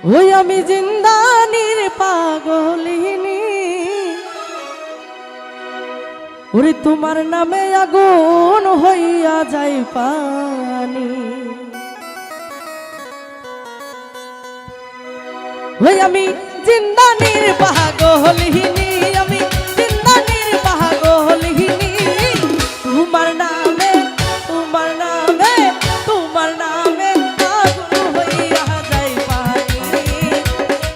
ওই আমি জিন্দানির পাগলিনী, ওরে তোমার নামে আগুন হইয়া যায় পানি। ওই আমি জিন্দানির পাগলিনী, আমি জিন্দানির পাগলিনী, তোমার নামে তোমার নামে তোমার নামে আগুন হইয়া যায় পানি,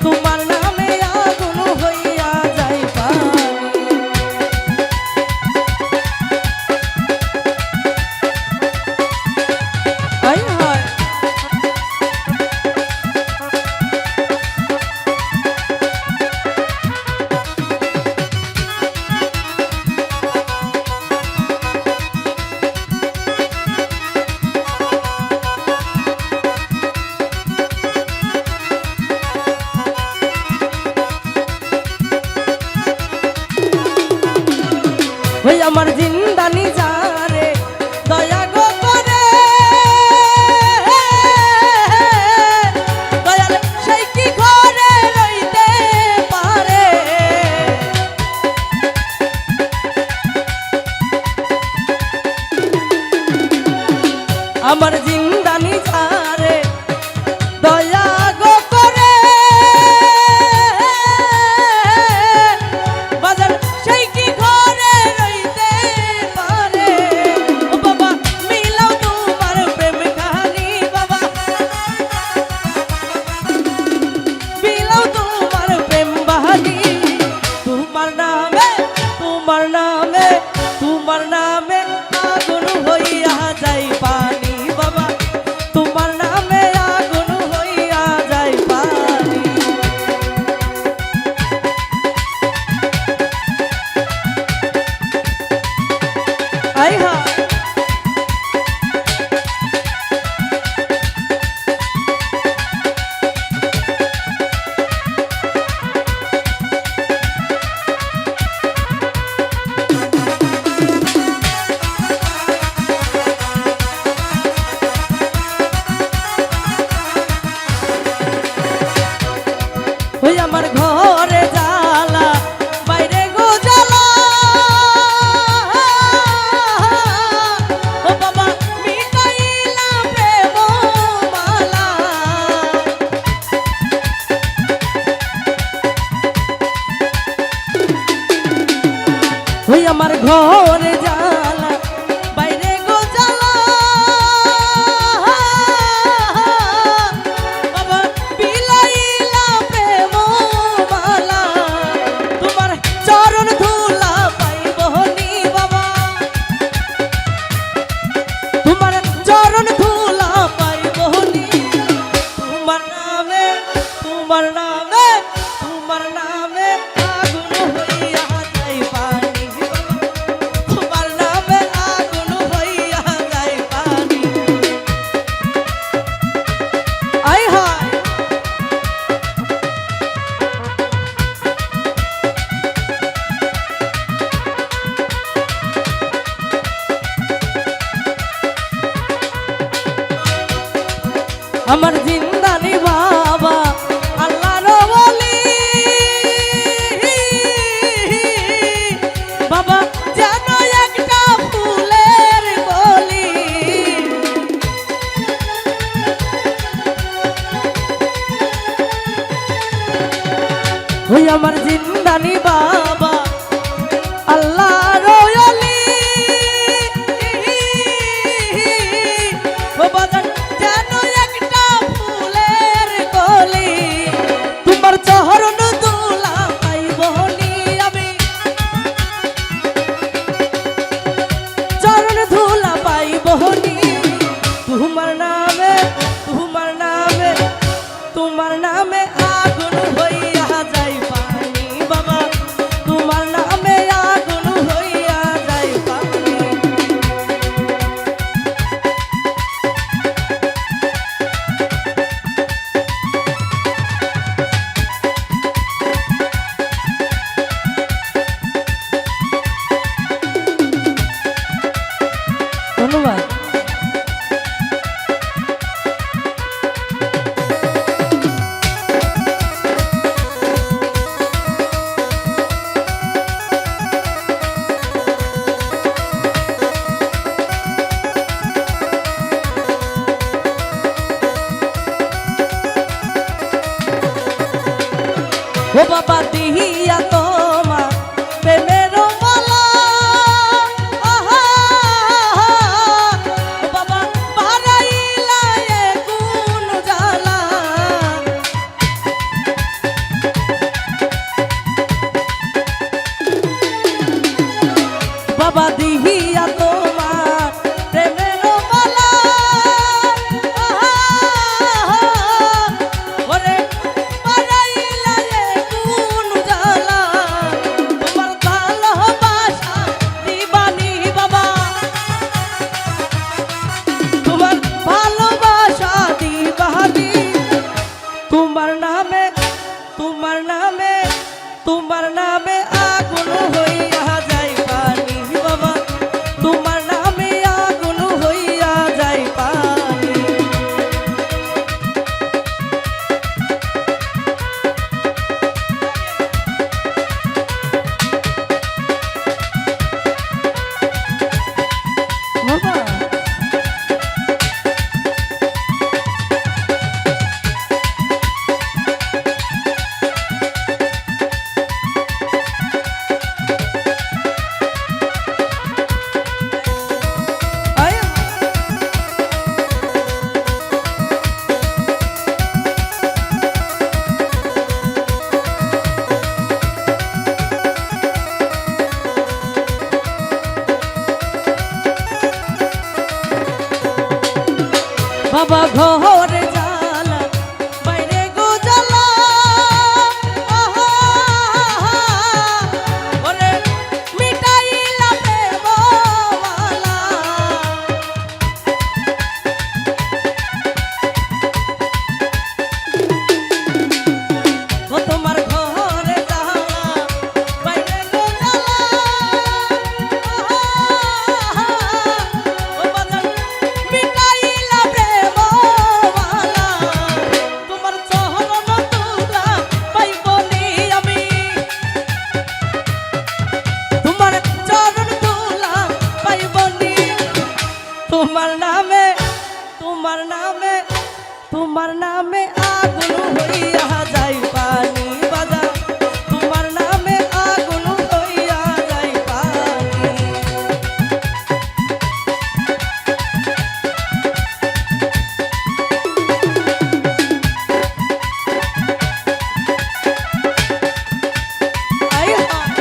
তোমার নামে আগুন হইয়া যায় পানি। হায় হায় ওই আমার জিন্দানি যারে দয়া গো করে, দয়াল সেই কি ঘরে রইতে পারে। আমার জিন্দানি যারে দয়া গো করে, বাজার সেই কি ঘরে রইতে পারে। ও বাবা মিলাও তোমার প্রেম কাহিনী, বাবা মিলাও তোমার প্রেম বাহিনী, তোমার নামে তোমার নামে তোমার নামে আগুন হইয়া যায় পানি, বাবা তোমার নামে আগুন হইয়া যায় পানি। আয় হায় ওই আমার ঘরে জ্বালা বাইরে গো জ্বালা, ও বাবা মিটাইলা প্রেম মালা। ওই আমার ঘরে জ্বালা বাইরে গো জ্বালা, বাবা বিলাইলা প্রেম মালা। তোমার চরণ ধুলা পাইব নি বাবা, তোমার চরণ ধুলা পাইব নি, তোমার নামে তোমার নামে তোমার নামে আগুন হইয়া যায় পানি, তোমার নামে আগুন হইয়া যায় পানি। আয় হায় আমার জিন্দানি বাবা আল্লাহর ওলি, বাবা যেন একটা ফুলের কলি। ওই আমার জিন্দানি বাবা আল্লাহর ওলি, ও বাজান যেন একটা ফুলের কলি, তোমার চরণ ধুলা পাইব নি আমি, চরণ ধুলা পাইব নি, তোমার নামে তোমার নামে তোমার নামে আগুন হইয়া যায় পানি, বাবা ও বাবা দিহিয়া তোমার প্রেমের মালা আহা ও বাবা বাড়াইলা এ কোন জ্বালা বাবা দিহিয়া তোমার প্রেমের মালা আহা ওরে বাড়াইলা এ কোন জ্বালা তোমার ভালোবাসা দিবানি বাবা তোমার ভালোবাসা দিবানি তোমার নামে তোমার নামে তোমার নামে আগুন হইয়া যায় পানি বাবা তোমার নামে আগুন হইয়া যায় পানি বাবা আয় বাবা ঘরে জ্বালা বাইরে গো জ্বালা আহা ওরে মিটাইলা প্রেম মালা ও তোমার ঘরে জ্বালা বাইরে গো জ্বালা আহা ও বাজান মিটাইলা প্রেম মালা তোমার চরণ তুলা পাইবনি আমি তোমার চরণ তুলা পাইবনি তোমার নামে তোমার নামে তোমার নামে আগুন হইয়া যায় পানি বাজা তোমার নামে আগুন হইয়া যায় পানি আয় হায়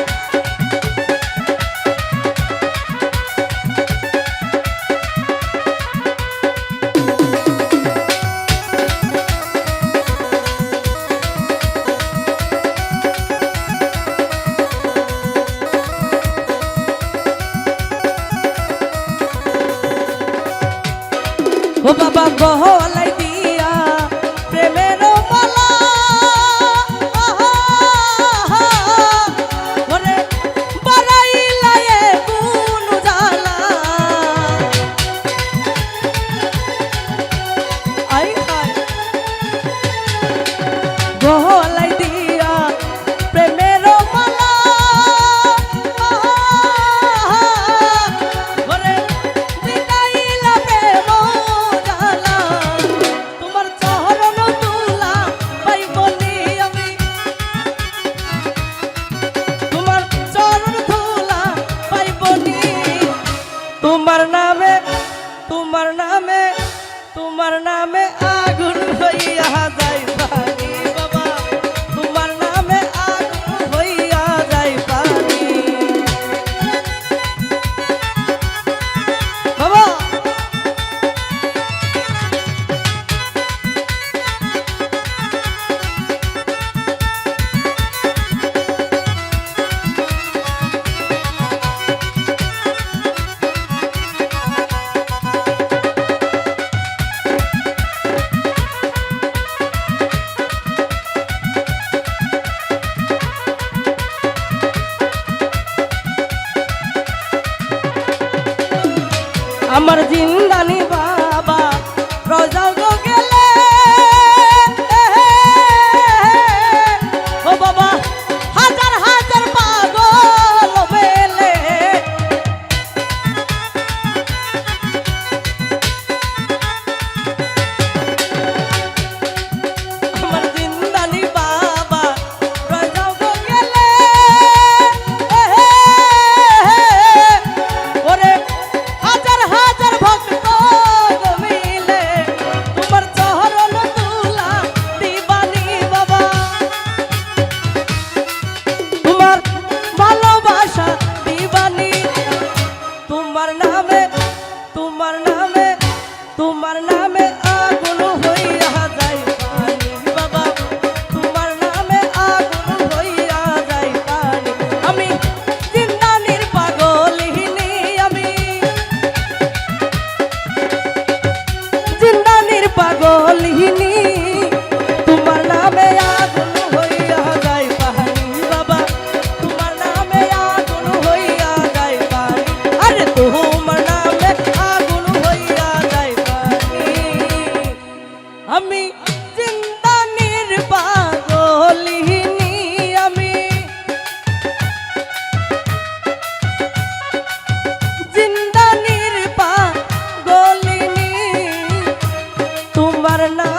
ও বাবা গহলাই দিয়া প্রেমের মালা আহা ওরে বাড়াইলা এ কোন জ্বালা আই হায় গহলাই দিয়া প্রেমের মালা আহা ওরে মিটাইলা প্রেম জ্বালা তোমার চরণ তুলা পাইবনি আমি তোমার চরণ তুলা পাইবনি তোমার নামে তোমার নামে তোমার নামে আগুন হইয়া যায় পানি বাবা তোমার নামে আগুন হইয়া যায় পানি বাবা আমার জিন্দানি বাবা রোজা গো গেলে ও বাবা হাজার হাজার পাগল বেলে আমার জিন্দানি বাবা রোজা আমি জিন্দানির পাগলিনী আমি জিন্দানির পাগলিনী তোমার না